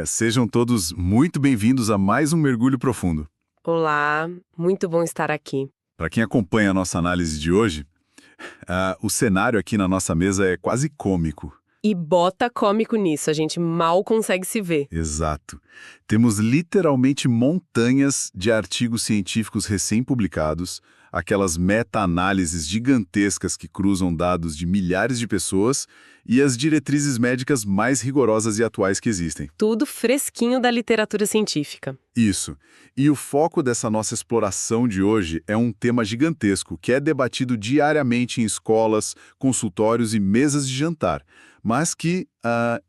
Sejam todos muito bem-vindos a mais um Mergulho Profundo. Olá, muito bom estar aqui. Para quem acompanha a nossa análise de hoje, o cenário aqui na nossa mesa é quase cômico. E bota cômico nisso, a gente mal consegue se ver. Exato. Temos literalmente montanhas de artigos científicos recém-publicados, aquelas meta-análises gigantescas que cruzam dados de milhares de pessoas e as diretrizes médicas mais rigorosas e atuais que existem. Tudo fresquinho da literatura científica. Isso. E o foco dessa nossa exploração de hoje é um tema gigantesco que é debatido diariamente em escolas, consultórios e mesas de jantar, mas que,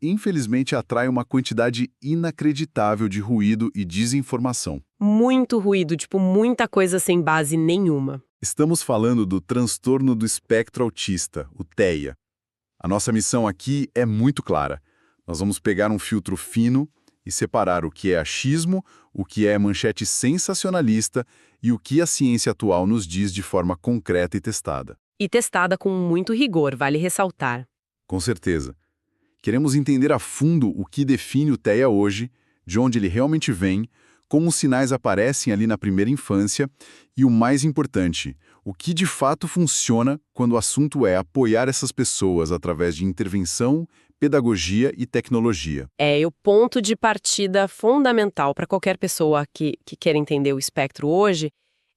infelizmente, atrai uma quantidade inacreditável de ruído e desinformação. Muito ruído, muita coisa sem base nenhuma. Estamos falando do transtorno do espectro autista, o TEA. A nossa missão aqui é muito clara. Nós vamos pegar um filtro fino e separar o que é achismo, o que é manchete sensacionalista e o que a ciência atual nos diz de forma concreta e testada. E testada com muito rigor, vale ressaltar. Com certeza. Queremos entender a fundo o que define o TEA hoje, de onde ele realmente vem, como os sinais aparecem ali na primeira infância e, o mais importante, o que de fato funciona quando o assunto é apoiar essas pessoas através de intervenção, pedagogia e tecnologia. É o ponto de partida fundamental para qualquer pessoa que queira entender o espectro hoje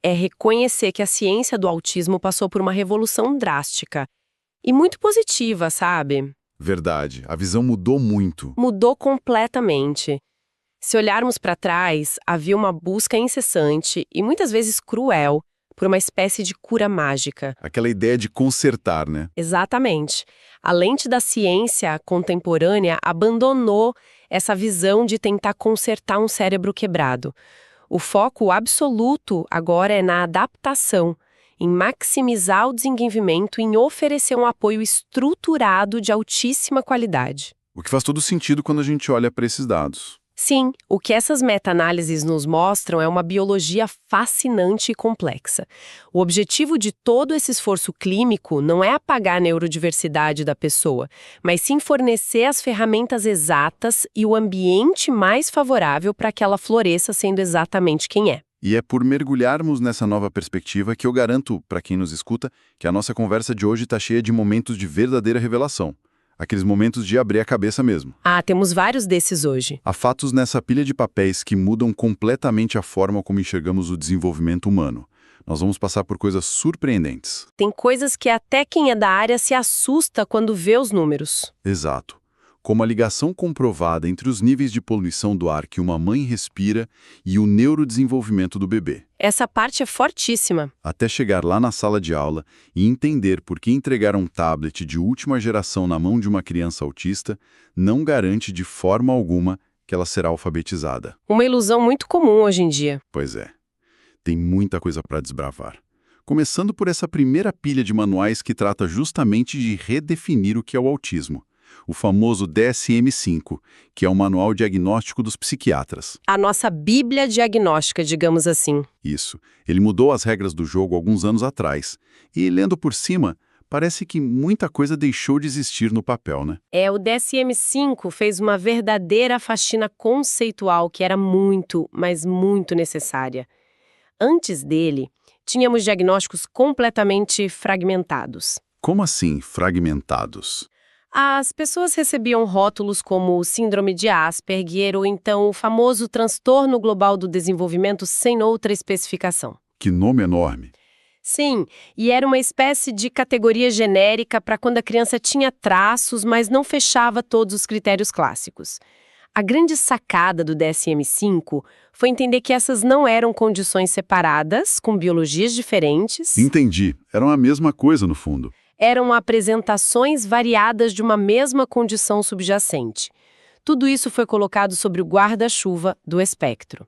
é reconhecer que a ciência do autismo passou por uma revolução drástica e muito positiva, sabe? Verdade, a visão mudou muito. Mudou completamente. Se olharmos para trás, havia uma busca incessante e muitas vezes cruel por uma espécie de cura mágica. Aquela ideia de consertar, né? Exatamente. A lente da ciência contemporânea abandonou essa visão de tentar consertar um cérebro quebrado. O foco absoluto agora é na adaptação, em maximizar o desenvolvimento e em oferecer um apoio estruturado de altíssima qualidade. O que faz todo sentido quando a gente olha para esses dados. Sim, o que essas meta-análises nos mostram é uma biologia fascinante e complexa. O objetivo de todo esse esforço clínico não é apagar a neurodiversidade da pessoa, mas sim fornecer as ferramentas exatas e o ambiente mais favorável para que ela floresça sendo exatamente quem é. E é por mergulharmos nessa nova perspectiva que eu garanto, para quem nos escuta, que a nossa conversa de hoje está cheia de momentos de verdadeira revelação. Aqueles momentos de abrir a cabeça mesmo. Temos vários desses hoje. Há fatos nessa pilha de papéis que mudam completamente a forma como enxergamos o desenvolvimento humano. Nós vamos passar por coisas surpreendentes. Tem coisas que até quem é da área se assusta quando vê os números. Exato. Como a ligação comprovada entre os níveis de poluição do ar que uma mãe respira e o neurodesenvolvimento do bebê. Essa parte é fortíssima. Até chegar lá na sala de aula e entender por que entregar um tablet de última geração na mão de uma criança autista não garante de forma alguma que ela será alfabetizada. Uma ilusão muito comum hoje em dia. Pois é. Tem muita coisa para desbravar. Começando por essa primeira pilha de manuais que trata justamente de redefinir o que é o autismo. O famoso DSM-5, que é o Manual Diagnóstico dos Psiquiatras. A nossa bíblia diagnóstica, digamos assim. Isso. Ele mudou as regras do jogo alguns anos atrás. E, lendo por cima, parece que muita coisa deixou de existir no papel, né? O DSM-5 fez uma verdadeira faxina conceitual que era muito, mas muito necessária. Antes dele, tínhamos diagnósticos completamente fragmentados. Como assim, fragmentados? As pessoas recebiam rótulos como síndrome de Asperger ou então o famoso transtorno global do desenvolvimento sem outra especificação. Que nome enorme! Sim, e era uma espécie de categoria genérica para quando a criança tinha traços, mas não fechava todos os critérios clássicos. A grande sacada do DSM-5 foi entender que essas não eram condições separadas, com biologias diferentes. Entendi. Eram a mesma coisa, no fundo. Eram apresentações variadas de uma mesma condição subjacente. Tudo isso foi colocado sobre o guarda-chuva do espectro.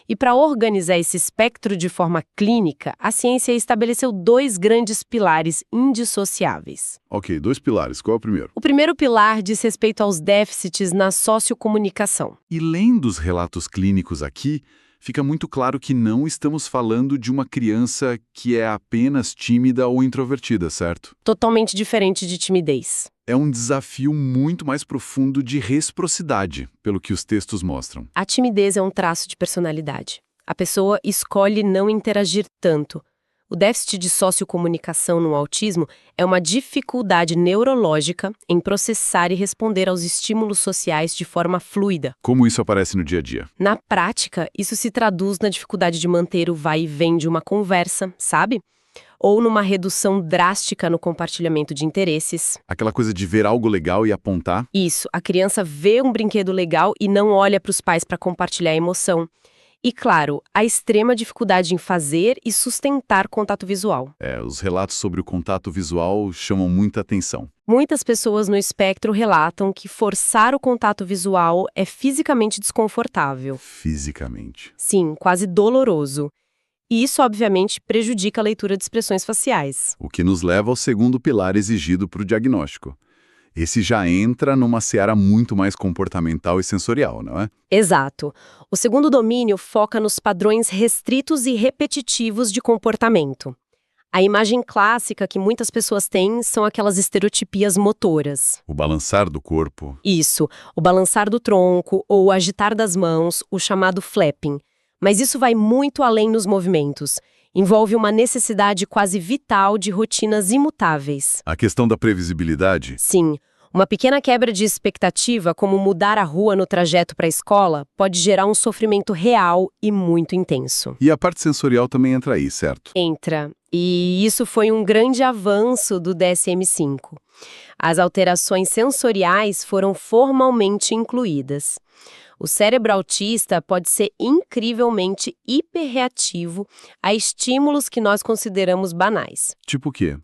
E para organizar esse espectro de forma clínica, a ciência estabeleceu 2 grandes pilares indissociáveis. Ok, 2 pilares. Qual é o primeiro? O primeiro pilar diz respeito aos déficits na sociocomunicação. E lendo os relatos clínicos aqui, fica muito claro que não estamos falando de uma criança que é apenas tímida ou introvertida, certo? Totalmente diferente de timidez. É um desafio muito mais profundo de reciprocidade, pelo que os textos mostram. A timidez é um traço de personalidade. A pessoa escolhe não interagir tanto. O déficit de sociocomunicação no autismo é uma dificuldade neurológica em processar e responder aos estímulos sociais de forma fluida. Como isso aparece no dia a dia? Na prática, isso se traduz na dificuldade de manter o vai e vem de uma conversa, sabe? Ou numa redução drástica no compartilhamento de interesses. Aquela coisa de ver algo legal e apontar? Isso, a criança vê um brinquedo legal e não olha para os pais para compartilhar a emoção. E, claro, a extrema dificuldade em fazer e sustentar contato visual. Os relatos sobre o contato visual chamam muita atenção. Muitas pessoas no espectro relatam que forçar o contato visual é fisicamente desconfortável. Fisicamente. Sim, quase doloroso. E isso, obviamente, prejudica a leitura de expressões faciais. O que nos leva ao segundo pilar exigido para o diagnóstico. Esse já entra numa seara muito mais comportamental e sensorial, não é? Exato. O segundo domínio foca nos padrões restritos e repetitivos de comportamento. A imagem clássica que muitas pessoas têm são aquelas estereotipias motoras. O balançar do corpo. Isso, o balançar do tronco ou o agitar das mãos, o chamado flapping. Mas isso vai muito além nos movimentos. Envolve uma necessidade quase vital de rotinas imutáveis. A questão da previsibilidade? Sim. Uma pequena quebra de expectativa, como mudar a rua no trajeto para a escola, pode gerar um sofrimento real e muito intenso. E a parte sensorial também entra aí, certo? Entra. E isso foi um grande avanço do DSM-5. As alterações sensoriais foram formalmente incluídas. O cérebro autista pode ser incrivelmente hiperreativo a estímulos que nós consideramos banais. Tipo o quê?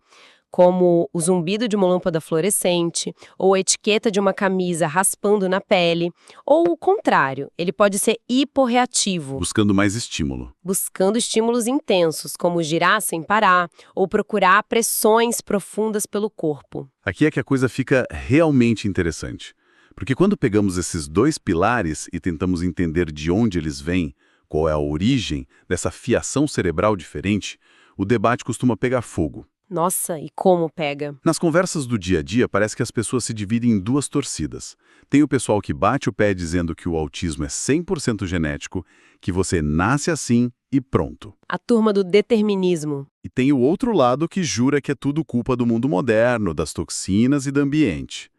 Como o zumbido de uma lâmpada fluorescente, ou a etiqueta de uma camisa raspando na pele, ou o contrário, ele pode ser hiporreativo, Buscando mais estímulo. buscando estímulos intensos, como girar sem parar, ou procurar pressões profundas pelo corpo. Aqui é que a coisa fica realmente interessante. Porque quando pegamos esses dois pilares e tentamos entender de onde eles vêm, qual é a origem dessa fiação cerebral diferente, o debate costuma pegar fogo. Nossa, e como pega? Nas conversas do dia a dia, parece que as pessoas se dividem em duas torcidas. Tem o pessoal que bate o pé dizendo que o autismo é 100% genético, que você nasce assim e pronto. A turma do determinismo. E tem o outro lado que jura que é tudo culpa do mundo moderno, das toxinas e do ambiente.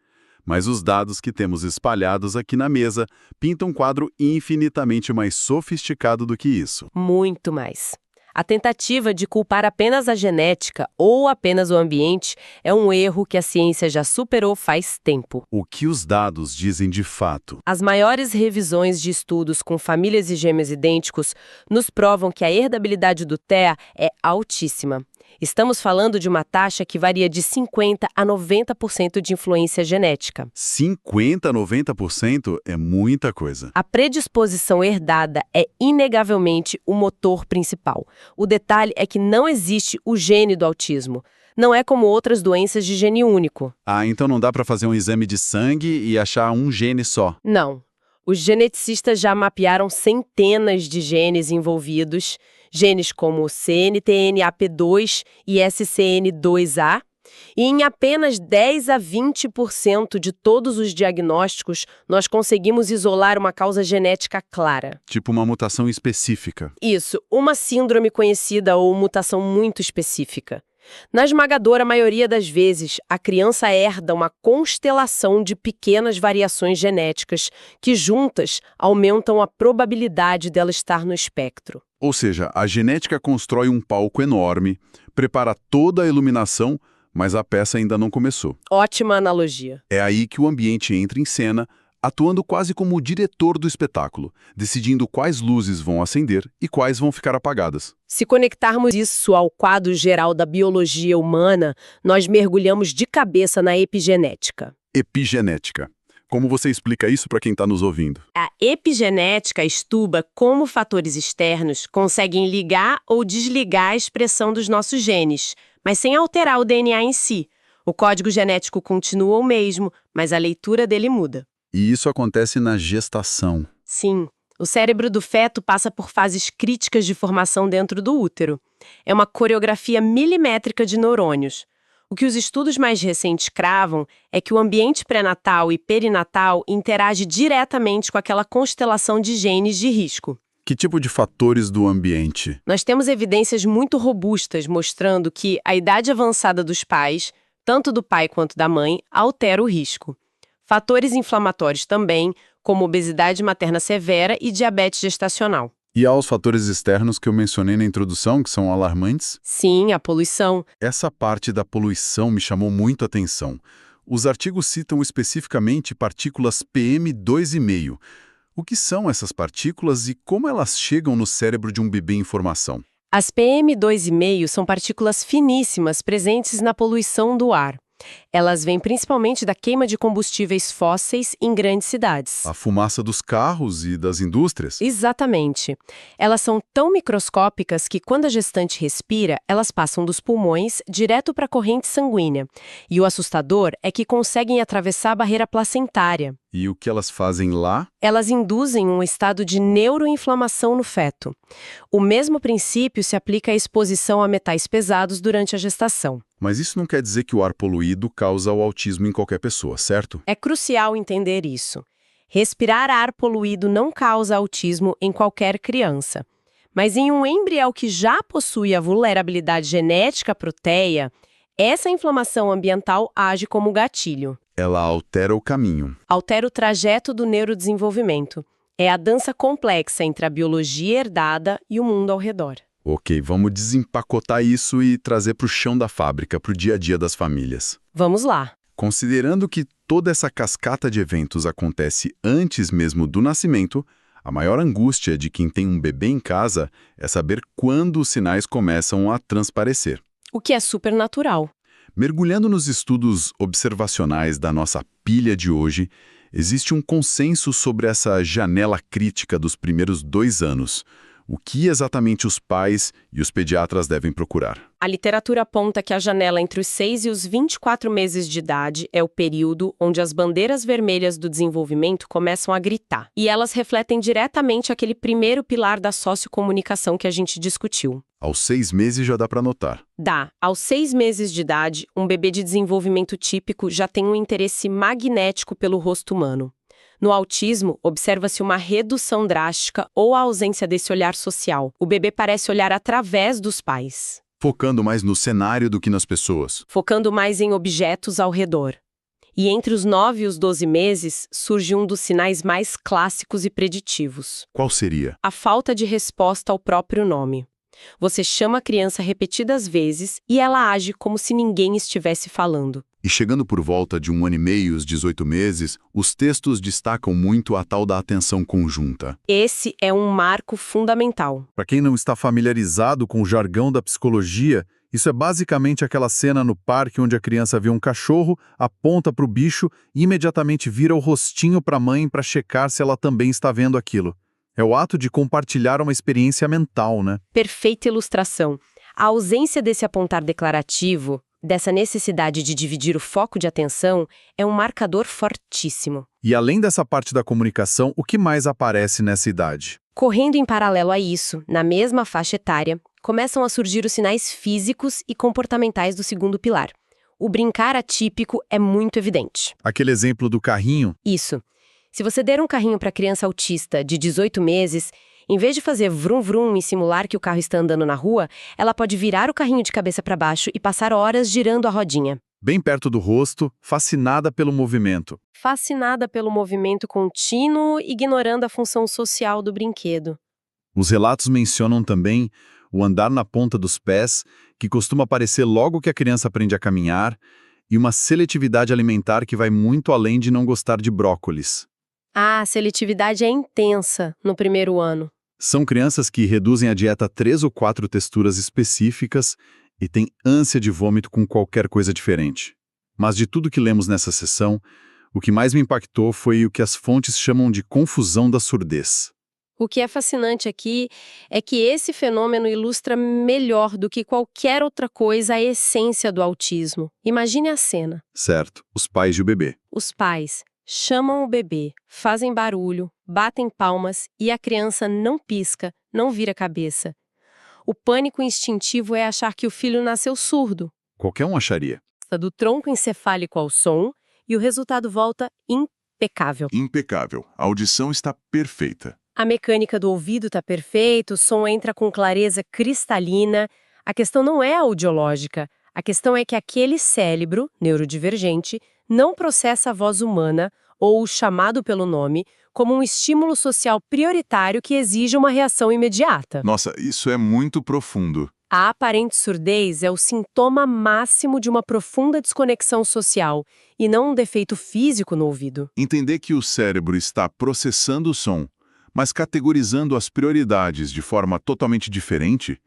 Mas os dados que temos espalhados aqui na mesa pintam um quadro infinitamente mais sofisticado do que isso. Muito mais. A tentativa de culpar apenas a genética ou apenas o ambiente é um erro que a ciência já superou faz tempo. O que os dados dizem de fato? As maiores revisões de estudos com famílias e gêmeos idênticos nos provam que a herdabilidade do TEA é altíssima. Estamos falando de uma taxa que varia de 50% a 90% de influência genética. 50% a 90% é muita coisa. A predisposição herdada é inegavelmente o motor principal. O detalhe é que não existe o gene do autismo. Não é como outras doenças de gene único. Então não dá para fazer um exame de sangue e achar um gene só. Não. Os geneticistas já mapearam centenas de genes envolvidos, genes como CNTNAP2 e SCN2A, e em apenas 10 a 20% de todos os diagnósticos nós conseguimos isolar uma causa genética clara. Tipo uma mutação específica. Isso, uma síndrome conhecida ou mutação muito específica. Na esmagadora maioria das vezes, a criança herda uma constelação de pequenas variações genéticas que, juntas, aumentam a probabilidade dela estar no espectro. Ou seja, a genética constrói um palco enorme, prepara toda a iluminação, mas a peça ainda não começou. Ótima analogia. É aí que o ambiente entra em cena, atuando quase como o diretor do espetáculo, decidindo quais luzes vão acender e quais vão ficar apagadas. Se conectarmos isso ao quadro geral da biologia humana, nós mergulhamos de cabeça na epigenética. Epigenética. Como você explica isso para quem está nos ouvindo? A epigenética estuda como fatores externos conseguem ligar ou desligar a expressão dos nossos genes, mas sem alterar o DNA em si. O código genético continua o mesmo, mas a leitura dele muda. E isso acontece na gestação. Sim. O cérebro do feto passa por fases críticas de formação dentro do útero. É uma coreografia milimétrica de neurônios. O que os estudos mais recentes cravam é que o ambiente pré-natal e perinatal interage diretamente com aquela constelação de genes de risco. Que tipo de fatores do ambiente? Nós temos evidências muito robustas mostrando que a idade avançada dos pais, tanto do pai quanto da mãe, altera o risco. Fatores inflamatórios também, como obesidade materna severa e diabetes gestacional. E há os fatores externos que eu mencionei na introdução, que são alarmantes? Sim, a poluição. Essa parte da poluição me chamou muito a atenção. Os artigos citam especificamente partículas PM2,5. O que são essas partículas e como elas chegam no cérebro de um bebê em formação? As PM2,5 são partículas finíssimas presentes na poluição do ar. Elas vêm principalmente da queima de combustíveis fósseis em grandes cidades. A fumaça dos carros e das indústrias? Exatamente. Elas são tão microscópicas que, quando a gestante respira, elas passam dos pulmões direto para a corrente sanguínea. E o assustador é que conseguem atravessar a barreira placentária. E o que elas fazem lá? Elas induzem um estado de neuroinflamação no feto. O mesmo princípio se aplica à exposição a metais pesados durante a gestação. Mas isso não quer dizer que o ar poluído causa o autismo em qualquer pessoa, certo? É crucial entender isso. Respirar ar poluído não causa autismo em qualquer criança. Mas em um embrião que já possui a vulnerabilidade genética para o TEA, essa inflamação ambiental age como gatilho. Ela altera o caminho. Altera o trajeto do neurodesenvolvimento. É a dança complexa entre a biologia herdada e o mundo ao redor. Ok, vamos desempacotar isso e trazer para o chão da fábrica, para o dia a dia das famílias. Vamos lá. Considerando que toda essa cascata de eventos acontece antes mesmo do nascimento, a maior angústia de quem tem um bebê em casa é saber quando os sinais começam a transparecer. O que é super natural. Mergulhando nos estudos observacionais da nossa pilha de hoje, existe um consenso sobre essa janela crítica dos primeiros 2 anos. O que exatamente os pais e os pediatras devem procurar? A literatura aponta que a janela entre os 6 e os 24 meses de idade é o período onde as bandeiras vermelhas do desenvolvimento começam a gritar. E elas refletem diretamente aquele primeiro pilar da sociocomunicação que a gente discutiu. Aos 6 meses já dá para notar. Dá. Aos 6 meses de idade, um bebê de desenvolvimento típico já tem um interesse magnético pelo rosto humano. No autismo, observa-se uma redução drástica ou a ausência desse olhar social. O bebê parece olhar através dos pais. Focando mais no cenário do que nas pessoas. Focando mais em objetos ao redor. E entre os 9 e os 12 meses, surge um dos sinais mais clássicos e preditivos. Qual seria? A falta de resposta ao próprio nome. Você chama a criança repetidas vezes e ela age como se ninguém estivesse falando. E chegando por volta de 1 ano e meio, os 18 meses, os textos destacam muito a tal da atenção conjunta. Esse é um marco fundamental. Para quem não está familiarizado com o jargão da psicologia, isso é basicamente aquela cena no parque onde a criança vê um cachorro, aponta para o bicho e imediatamente vira o rostinho para a mãe para checar se ela também está vendo aquilo. É o ato de compartilhar uma experiência mental, né? Perfeita ilustração. A ausência desse apontar declarativo, dessa necessidade de dividir o foco de atenção, é um marcador fortíssimo. E além dessa parte da comunicação, o que mais aparece nessa idade? Correndo em paralelo a isso, na mesma faixa etária, começam a surgir os sinais físicos e comportamentais do segundo pilar. O brincar atípico é muito evidente. Aquele exemplo do carrinho? Isso. Se você der um carrinho para criança autista de 18 meses, em vez de fazer vrum-vrum e simular que o carro está andando na rua, ela pode virar o carrinho de cabeça para baixo e passar horas girando a rodinha. Bem perto do rosto, fascinada pelo movimento. Fascinada pelo movimento contínuo, ignorando a função social do brinquedo. Os relatos mencionam também o andar na ponta dos pés, que costuma aparecer logo que a criança aprende a caminhar, e uma seletividade alimentar que vai muito além de não gostar de brócolis. A seletividade é intensa no primeiro ano. São crianças que reduzem a dieta a 3 ou 4 texturas específicas e têm ânsia de vômito com qualquer coisa diferente. Mas de tudo que lemos nessa sessão, o que mais me impactou foi o que as fontes chamam de confusão da surdez. O que é fascinante aqui é que esse fenômeno ilustra melhor do que qualquer outra coisa a essência do autismo. Imagine a cena. Certo, os pais e o bebê. Os pais, Chamam o bebê, fazem barulho, batem palmas e a criança não pisca, não vira a cabeça. O pânico instintivo é achar que o filho nasceu surdo. Qualquer um acharia. Do tronco encefálico ao som e o resultado volta impecável. Impecável. A audição está perfeita. A mecânica do ouvido está perfeita, o som entra com clareza cristalina. A questão não é audiológica. A questão é que aquele cérebro, neurodivergente, não processa a voz humana, ou o chamado pelo nome, como um estímulo social prioritário que exige uma reação imediata. Nossa, isso é muito profundo. A aparente surdez é o sintoma máximo de uma profunda desconexão social, e não um defeito físico no ouvido. Entender que o cérebro está processando o som, mas categorizando as prioridades de forma totalmente diferente,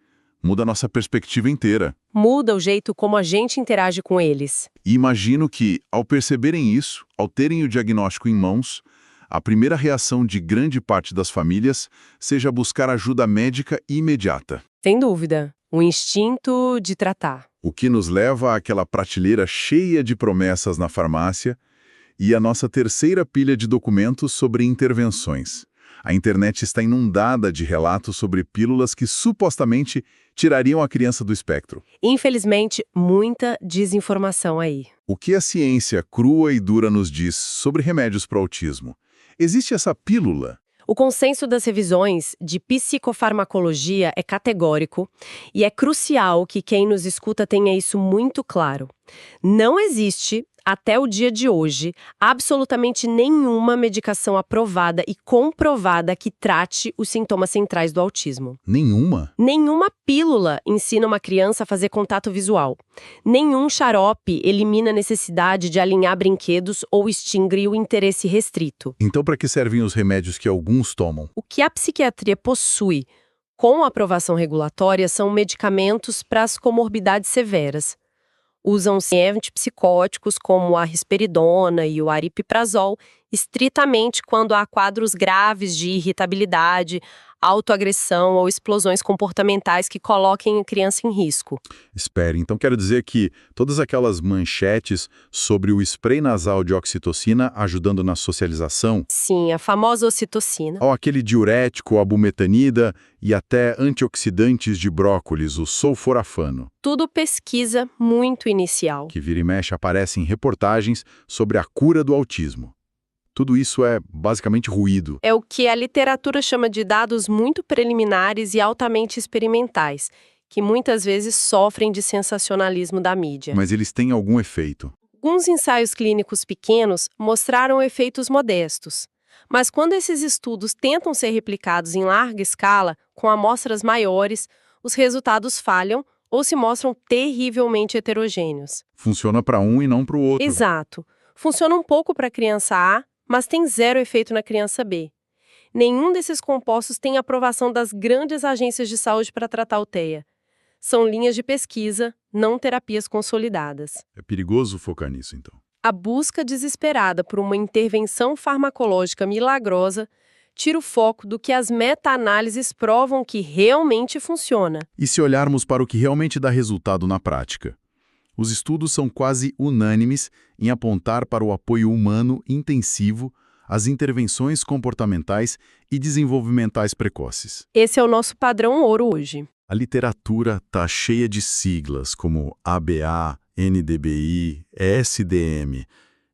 muda a nossa perspectiva inteira. Muda o jeito como a gente interage com eles. E imagino que, ao perceberem isso, ao terem o diagnóstico em mãos, a primeira reação de grande parte das famílias seja buscar ajuda médica imediata. Sem dúvida, o instinto de tratar. O que nos leva àquela prateleira cheia de promessas na farmácia e a nossa terceira pilha de documentos sobre intervenções. A internet está inundada de relatos sobre pílulas que supostamente tirariam a criança do espectro. Infelizmente, muita desinformação aí. O que a ciência crua e dura nos diz sobre remédios para o autismo? Existe essa pílula? O consenso das revisões de psicofarmacologia é categórico e é crucial que quem nos escuta tenha isso muito claro. Não existe, até o dia de hoje, absolutamente nenhuma medicação aprovada e comprovada que trate os sintomas centrais do autismo. Nenhuma? Nenhuma pílula ensina uma criança a fazer contato visual. Nenhum xarope elimina a necessidade de alinhar brinquedos ou extingue o interesse restrito. Então, para que servem os remédios que alguns tomam? O que a psiquiatria possui, com aprovação regulatória, são medicamentos para as comorbidades severas. Usam-se antipsicóticos como a risperidona e o aripiprazol estritamente quando há quadros graves de irritabilidade, autoagressão ou explosões comportamentais que coloquem a criança em risco. Espere, então quero dizer que todas aquelas manchetes sobre o spray nasal de oxitocina ajudando na socialização, Sim, a famosa ocitocina. ou aquele diurético, a bumetanida e até antioxidantes de brócolis, o sulforafano, Tudo pesquisa muito inicial. que vira e mexe aparece em reportagens sobre a cura do autismo. Tudo isso é basicamente ruído. É o que a literatura chama de dados muito preliminares e altamente experimentais, que muitas vezes sofrem de sensacionalismo da mídia. Mas eles têm algum efeito. Alguns ensaios clínicos pequenos mostraram efeitos modestos. Mas quando esses estudos tentam ser replicados em larga escala, com amostras maiores, os resultados falham ou se mostram terrivelmente heterogêneos. Funciona para um e não para o outro. Exato. Funciona um pouco para a criança A, mas tem zero efeito na criança B. Nenhum desses compostos tem aprovação das grandes agências de saúde para tratar o TEA. São linhas de pesquisa, não terapias consolidadas. É perigoso focar nisso, então. A busca desesperada por uma intervenção farmacológica milagrosa tira o foco do que as meta-análises provam que realmente funciona. E se olharmos para o que realmente dá resultado na prática? Os estudos são quase unânimes em apontar para o apoio humano intensivo, as intervenções comportamentais e desenvolvimentais precoces. Esse é o nosso padrão ouro hoje. A literatura está cheia de siglas como ABA, NDBI, SDM.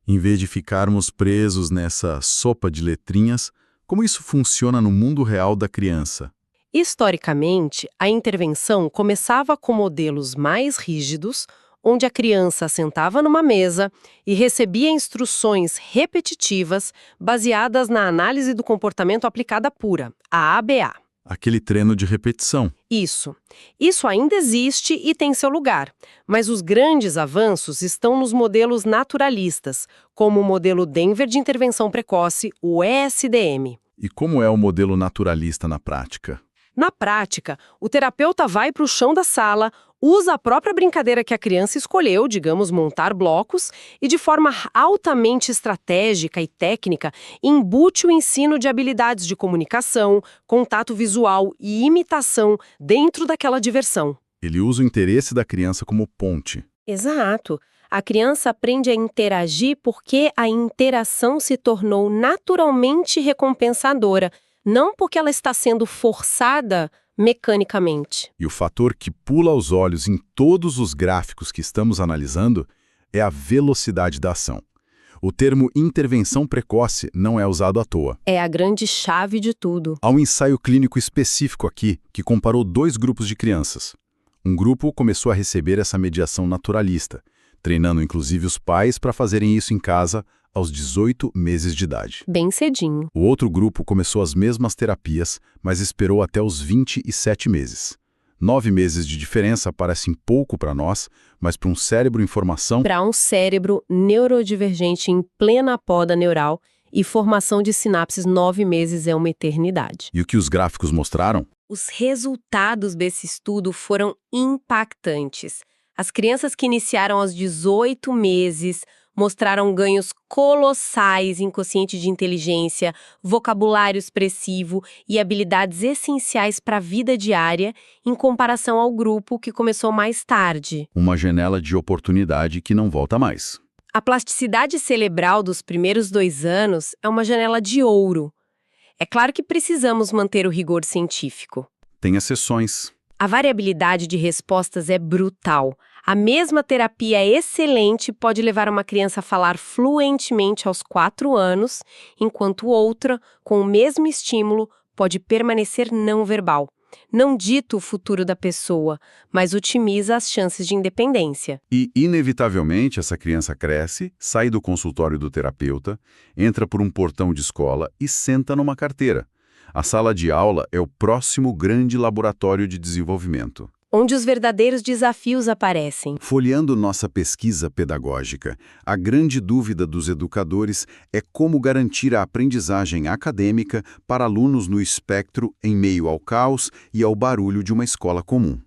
Em vez de ficarmos presos nessa sopa de letrinhas, como isso funciona no mundo real da criança? Historicamente, a intervenção começava com modelos mais rígidos, onde a criança sentava numa mesa e recebia instruções repetitivas baseadas na análise do comportamento aplicada pura, a ABA. Aquele treino de repetição. Isso. Isso ainda existe e tem seu lugar, mas os grandes avanços estão nos modelos naturalistas, como o modelo Denver de intervenção precoce, o ESDM. E como é o modelo naturalista na prática? Na prática, o terapeuta vai para o chão da sala, usa a própria brincadeira que a criança escolheu, digamos, montar blocos, e de forma altamente estratégica e técnica, embute o ensino de habilidades de comunicação, contato visual e imitação dentro daquela diversão. Ele usa o interesse da criança como ponte. Exato. A criança aprende a interagir porque a interação se tornou naturalmente recompensadora, não porque ela está sendo forçada mecanicamente. E o fator que pula aos olhos em todos os gráficos que estamos analisando é a velocidade da ação. O termo intervenção precoce não é usado à toa. É a grande chave de tudo. Há um ensaio clínico específico aqui que comparou 2 grupos de crianças. Um grupo começou a receber essa mediação naturalista, treinando inclusive os pais para fazerem isso em casa aos 18 meses de idade. Bem cedinho. O outro grupo começou as mesmas terapias, mas esperou até os 27 meses. 9 meses de diferença parecem pouco para nós, mas para um cérebro em formação... Para um cérebro neurodivergente em plena poda neural e formação de sinapses, 9 meses é uma eternidade. E o que os gráficos mostraram? Os resultados desse estudo foram impactantes. As crianças que iniciaram aos 18 meses mostraram ganhos colossais em quociente de inteligência, vocabulário expressivo e habilidades essenciais para a vida diária, em comparação ao grupo que começou mais tarde. Uma janela de oportunidade que não volta mais. A plasticidade cerebral dos primeiros 2 anos é uma janela de ouro. É claro que precisamos manter o rigor científico. Tem exceções. A variabilidade de respostas é brutal. A mesma terapia excelente pode levar uma criança a falar fluentemente aos 4 anos, enquanto outra, com o mesmo estímulo, pode permanecer não verbal. Não dita o futuro da pessoa, mas otimiza as chances de independência. E, inevitavelmente, essa criança cresce, sai do consultório do terapeuta, entra por um portão de escola e senta numa carteira. A sala de aula é o próximo grande laboratório de desenvolvimento. Onde os verdadeiros desafios aparecem. Folheando nossa pesquisa pedagógica, a grande dúvida dos educadores é como garantir a aprendizagem acadêmica para alunos no espectro em meio ao caos e ao barulho de uma escola comum.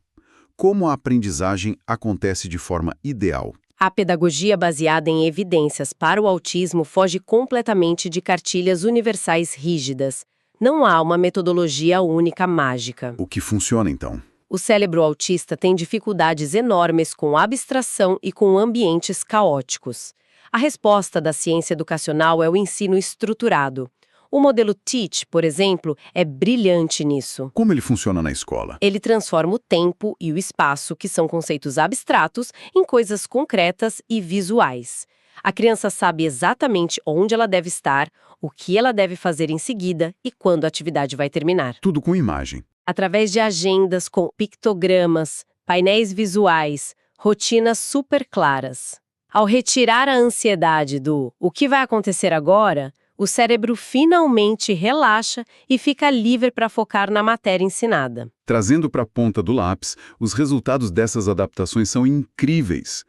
Como a aprendizagem acontece de forma ideal? A pedagogia baseada em evidências para o autismo foge completamente de cartilhas universais rígidas. Não há uma metodologia única mágica. O que funciona, então? O cérebro autista tem dificuldades enormes com abstração e com ambientes caóticos. A resposta da ciência educacional é o ensino estruturado. O modelo TEACH, por exemplo, é brilhante nisso. Como ele funciona na escola? Ele transforma o tempo e o espaço, que são conceitos abstratos, em coisas concretas e visuais. A criança sabe exatamente onde ela deve estar, o que ela deve fazer em seguida e quando a atividade vai terminar. Tudo com imagem. Através de agendas com pictogramas, painéis visuais, rotinas super claras. Ao retirar a ansiedade do "o que vai acontecer agora", o cérebro finalmente relaxa e fica livre para focar na matéria ensinada. Trazendo para a ponta do lápis, os resultados dessas adaptações são incríveis.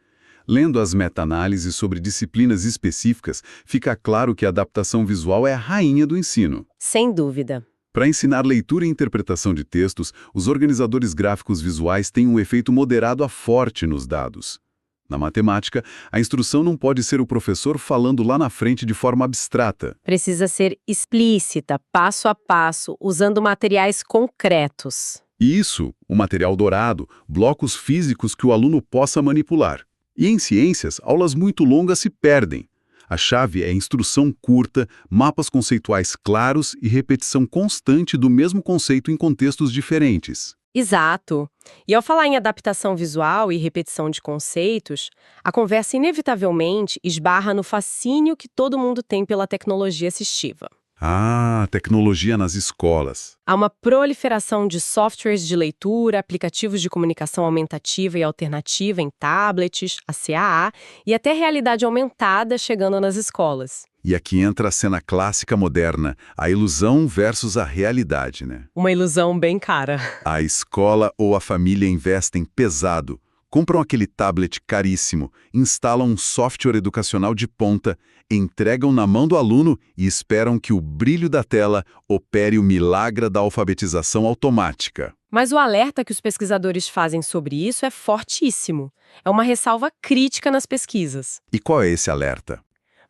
Lendo as meta-análises sobre disciplinas específicas, fica claro que a adaptação visual é a rainha do ensino. Sem dúvida. Para ensinar leitura e interpretação de textos, os organizadores gráficos visuais têm um efeito moderado a forte nos dados. Na matemática, a instrução não pode ser o professor falando lá na frente de forma abstrata. Precisa ser explícita, passo a passo, usando materiais concretos. E isso, o material dourado, blocos físicos que o aluno possa manipular. E em ciências, aulas muito longas se perdem. A chave é instrução curta, mapas conceituais claros e repetição constante do mesmo conceito em contextos diferentes. Exato. E ao falar em adaptação visual e repetição de conceitos, a conversa inevitavelmente esbarra no fascínio que todo mundo tem pela tecnologia assistiva. Ah, tecnologia nas escolas. Há uma proliferação de softwares de leitura, aplicativos de comunicação aumentativa e alternativa em tablets, a CAA, e até realidade aumentada chegando nas escolas. E aqui entra a cena clássica moderna, a ilusão versus a realidade, né? Uma ilusão bem cara. A escola ou a família investem pesado, compram aquele tablet caríssimo, instalam um software educacional de ponta, entregam na mão do aluno e esperam que o brilho da tela opere o milagre da alfabetização automática. Mas o alerta que os pesquisadores fazem sobre isso é fortíssimo. É uma ressalva crítica nas pesquisas. E qual é esse alerta?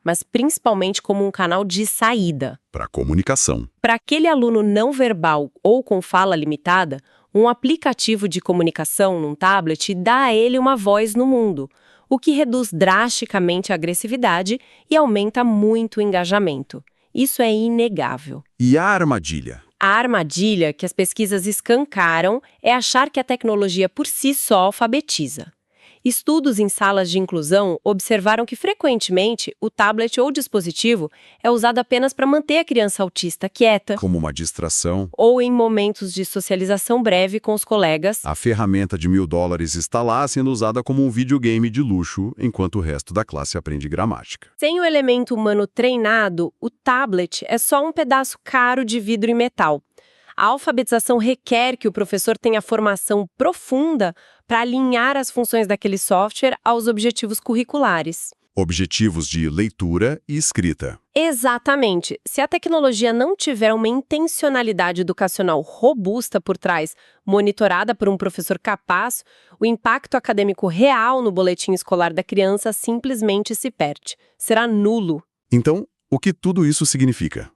Mas principalmente como um canal de saída. Para a comunicação. Para aquele aluno não verbal ou com fala limitada, um aplicativo de comunicação num tablet dá a ele uma voz no mundo. o que reduz drasticamente a agressividade e aumenta muito o engajamento. Isso é inegável. E a armadilha? A armadilha que as pesquisas escancaram é achar que a tecnologia por si só alfabetiza. Estudos em salas de inclusão observaram que, frequentemente, o tablet ou dispositivo é usado apenas para manter a criança autista quieta Como uma distração. ou em momentos de socialização breve com os colegas. A ferramenta de $1.000 está lá sendo usada como um videogame de luxo, enquanto o resto da classe aprende gramática. Sem o elemento humano treinado, o tablet é só um pedaço caro de vidro e metal. A alfabetização requer que o professor tenha formação profunda para alinhar as funções daquele software aos objetivos curriculares. Objetivos de leitura e escrita. Exatamente. Se a tecnologia não tiver uma intencionalidade educacional robusta por trás, monitorada por um professor capaz, o impacto acadêmico real no boletim escolar da criança simplesmente se perde. Será nulo. Então, o que tudo isso significa?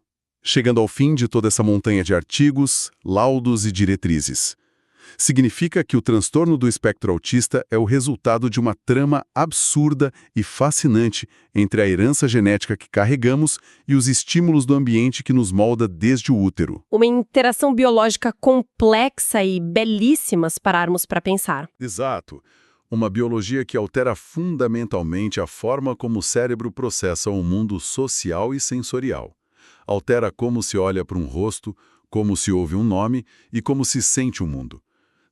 Chegando ao fim de toda essa montanha de artigos, laudos e diretrizes. Significa que o transtorno do espectro autista é o resultado de uma trama absurda e fascinante entre a herança genética que carregamos e os estímulos do ambiente que nos molda desde o útero. Uma interação biológica complexa e belíssima se pararmos para pensar. Exato. Uma biologia que altera fundamentalmente a forma como o cérebro processa o mundo social e sensorial. Altera como se olha para um rosto, como se ouve um nome e como se sente o mundo.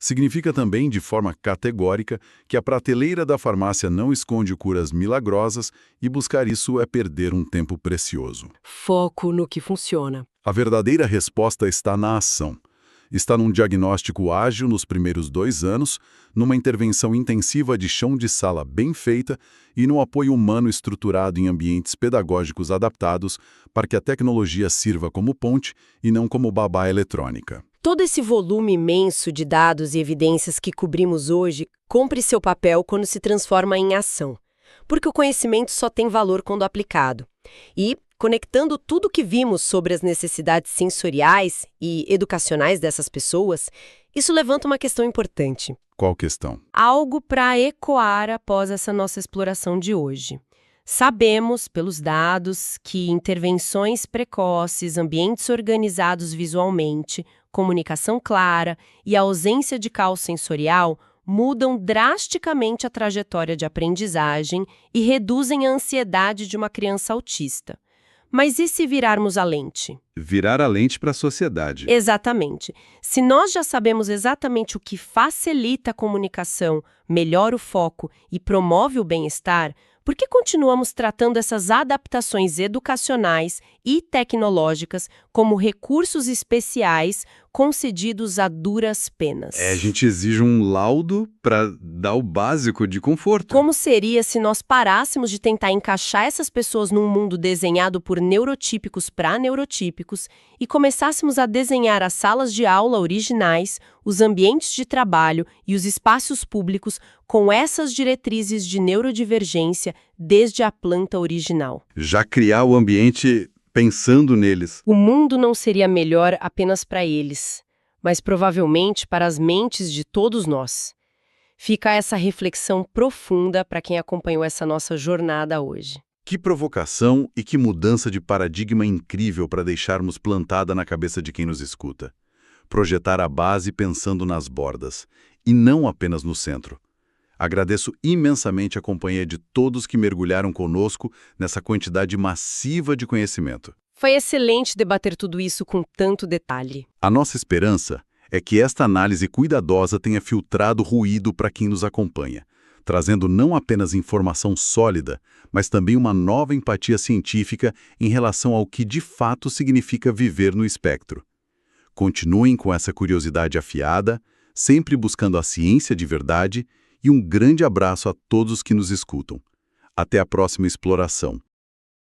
Significa também, de forma categórica, que a prateleira da farmácia não esconde curas milagrosas e buscar isso é perder um tempo precioso. Foco no que funciona. A verdadeira resposta está na ação. Está num diagnóstico ágil nos primeiros 2 anos, numa intervenção intensiva de chão de sala bem feita e no apoio humano estruturado em ambientes pedagógicos adaptados para que a tecnologia sirva como ponte e não como babá eletrônica. Todo esse volume imenso de dados e evidências que cobrimos hoje cumpre seu papel quando se transforma em ação, porque o conhecimento só tem valor quando aplicado. E, conectando tudo o que vimos sobre as necessidades sensoriais e educacionais dessas pessoas, isso levanta uma questão importante. Qual questão? Algo para ecoar após essa nossa exploração de hoje. Sabemos, pelos dados, que intervenções precoces, ambientes organizados visualmente, comunicação clara e a ausência de caos sensorial mudam drasticamente a trajetória de aprendizagem e reduzem a ansiedade de uma criança autista. Mas e se virarmos a lente? Virar a lente para a sociedade. Exatamente. Se nós já sabemos exatamente o que facilita a comunicação, melhora o foco e promove o bem-estar, por que continuamos tratando essas adaptações educacionais e tecnológicas como recursos especiais concedidos a duras penas? A gente exige um laudo para dar o básico de conforto. Como seria se nós parássemos de tentar encaixar essas pessoas num mundo desenhado por neurotípicos para neurotípicos e começássemos a desenhar as salas de aula originais, os ambientes de trabalho e os espaços públicos com essas diretrizes de neurodivergência desde a planta original? Já criar o ambiente pensando neles. O mundo não seria melhor apenas para eles, mas provavelmente para as mentes de todos nós. Fica essa reflexão profunda para quem acompanhou essa nossa jornada hoje. Que provocação e que mudança de paradigma incrível para deixarmos plantada na cabeça de quem nos escuta. Projetar a base pensando nas bordas, e não apenas no centro. Agradeço imensamente a companhia de todos que mergulharam conosco nessa quantidade massiva de conhecimento. Foi excelente debater tudo isso com tanto detalhe. A nossa esperança é que esta análise cuidadosa tenha filtrado ruído para quem nos acompanha, trazendo não apenas informação sólida, mas também uma nova empatia científica em relação ao que de fato significa viver no espectro. Continuem com essa curiosidade afiada, sempre buscando a ciência de verdade, e um grande abraço a todos que nos escutam. Até a próxima exploração.